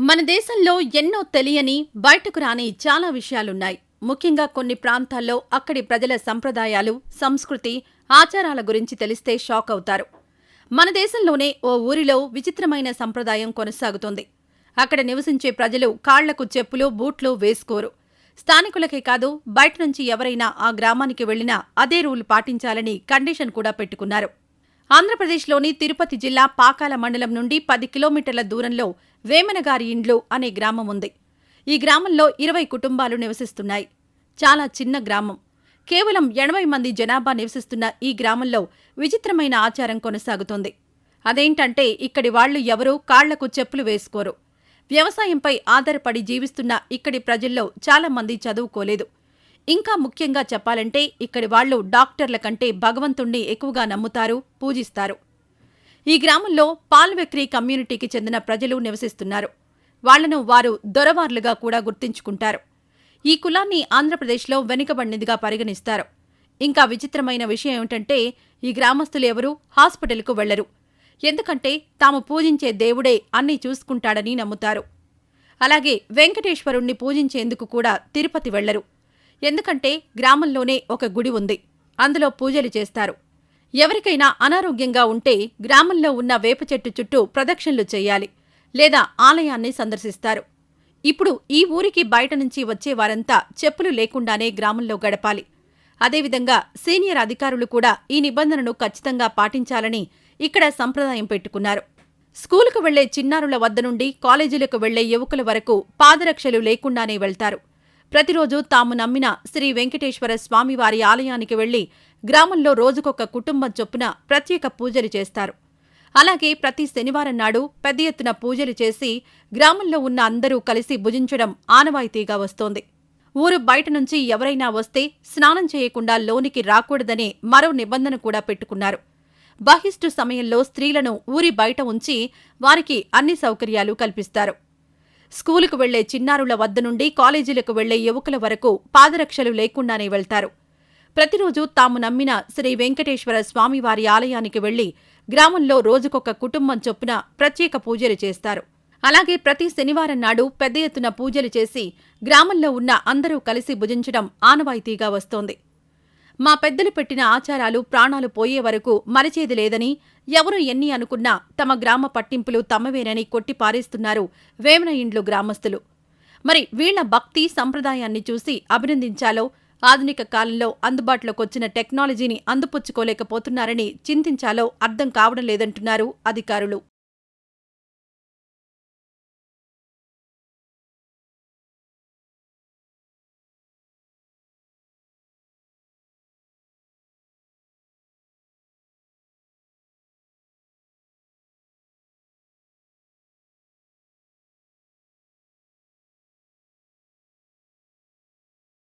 మన దేశంలో ఎన్నో తెలియని, బయటకు రాని చాలా విషయాలున్నాయి. ముఖ్యంగా కొన్ని ప్రాంతాల్లో అక్కడి ప్రజల సంప్రదాయాలు, సంస్కృతి, ఆచారాల గురించి తెలిస్తే షాక్ అవుతారు. మన దేశంలోనే ఓ ఊరిలో విచిత్రమైన సంప్రదాయం కొనసాగుతోంది. అక్కడ నివసించే ప్రజలు కాళ్లకు చెప్పులు, బూట్లు వేసుకోరు. స్థానికులకే కాదు, బయట నుంచి ఎవరైనా ఆ గ్రామానికి వెళ్లినా అదే రూల్ పాటించాలని కండిషన్ కూడా పెట్టుకున్నారు. ఆంధ్రప్రదేశ్లోని తిరుపతి జిల్లా పాకాల మండలం నుండి 10 కిలోమీటర్ల దూరంలో వేమనగారి ఇండ్లు అనే గ్రామం ఉంది. ఈ గ్రామంలో 20 కుటుంబాలు నివసిస్తున్నాయి. చాలా చిన్న గ్రామం. కేవలం 80 మంది జనాభా నివసిస్తున్న ఈ గ్రామంలో విచిత్రమైన ఆచారం కొనసాగుతోంది. అదేంటంటే ఇక్కడి వాళ్లు ఎవరూ కాళ్లకు చెప్పులు వేసుకోరు. వ్యవసాయంపై ఆధారపడి జీవిస్తున్న ఇక్కడి ప్రజల్లో చాలా మంది చదువుకోలేదు. ఇంకా ముఖ్యంగా చెప్పాలంటే ఇక్కడి వాళ్లు డాక్టర్ల కంటే భగవంతుణ్ణి ఎక్కువగా నమ్ముతారు, పూజిస్తారు. ఈ గ్రామంలో పాల్వెక్రీ కమ్యూనిటీకి చెందిన ప్రజలు నివసిస్తున్నారు. వాళ్లను వారు దొరవార్లుగా కూడా గుర్తించుకుంటారు. ఈ కులాన్ని ఆంధ్రప్రదేశ్లో వెనుకబడినదిగా పరిగణిస్తారు. ఇంకా విచిత్రమైన విషయం ఏమిటంటే ఈ గ్రామస్తులు ఎవరూ హాస్పిటల్కు వెళ్లరు. ఎందుకంటే తాము పూజించే దేవుడే అన్నీ చూసుకుంటాడని నమ్ముతారు. అలాగే వెంకటేశ్వరుణ్ణి పూజించేందుకు కూడా తిరుపతి వెళ్లరు. ఎందుకంటే గ్రామంలోనే ఒక గుడి ఉంది. అందులో పూజలు చేస్తారు. ఎవరికైనా అనారోగ్యంగా ఉంటే గ్రామంలో ఉన్న వేప చెట్టు చుట్టూ ప్రదక్షిణలు చెయ్యాలి, లేదా ఆలయాన్ని సందర్శిస్తారు. ఇప్పుడు ఈ ఊరికి బయట నుంచి వచ్చే వారంతా చెప్పులు లేకుండానే గ్రామంలో గడపాలి. అదేవిధంగా సీనియర్ అధికారులు కూడా ఈ నిబంధనను ఖచ్చితంగా పాటించాలని ఇక్కడ సంప్రదాయం పెట్టుకున్నారు. స్కూలుకు వెళ్లే చిన్నారుల వద్ద నుండి కాలేజీలకు వెళ్లే యువకుల వరకు పాదరక్షలు లేకుండానే వెళ్తారు. ప్రతిరోజు తాము నమ్మిన శ్రీ వెంకటేశ్వర స్వామివారి ఆలయానికి వెళ్లి గ్రామంలో రోజుకొక కుటుంబం చొప్పున ప్రత్యేక పూజలు చేస్తారు. అలాగే ప్రతి శనివారం నాడు పెద్ద ఎత్తున పూజలు చేసి గ్రామంలో ఉన్న అందరూ కలిసి భుజించడం ఆనవాయితీగా వస్తోంది. ఊరు బయట నుంచి ఎవరైనా వస్తే స్నానం చేయకుండా లోనికి రాకూడదనే మరో నిబంధన కూడా పెట్టుకున్నారు. బహిష్టు సమయంలో స్త్రీలను ఊరి బయట ఉంచి వారికి అన్ని సౌకర్యాలు కల్పిస్తారు. స్కూలుకు వెళ్లే చిన్నారుల వద్ద నుండి కాలేజీలకు వెళ్లే యువకుల వరకు పాదరక్షలు లేకుండానే వెళ్తారు. ప్రతిరోజు తాము నమ్మిన శ్రీ వెంకటేశ్వర స్వామివారి ఆలయానికి వెళ్లి గ్రామంలో రోజుకొక కుటుంబం చొప్పున ప్రత్యేక పూజలు చేస్తారు. అలాగే ప్రతి శనివారం నాడు పెద్ద ఎత్తున పూజలు చేసి గ్రామంలో ఉన్న అందరూ కలిసి భుజించడం ఆనవాయితీగా వస్తోంది. మా పెద్దలు పెట్టిన ఆచారాలు ప్రాణాలు పోయే వరకు మరిచేది లేదని, ఎవరు ఎన్ని అనుకున్నా తమ గ్రామ పట్టింపులు తమవేనని కొట్టిపారేస్తున్నారు వేమన ఇండ్లు గ్రామస్తులు. మరి వీళ్ల భక్తి సంప్రదాయాన్ని చూసి అభినందించాలో, ఆధునిక కాలంలో అందుబాటులోకొచ్చిన టెక్నాలజీని అందిపుచ్చుకోలేకపోతున్నారని చింతించాలో అర్థం కావడం లేదంటున్నారు అధికారులు.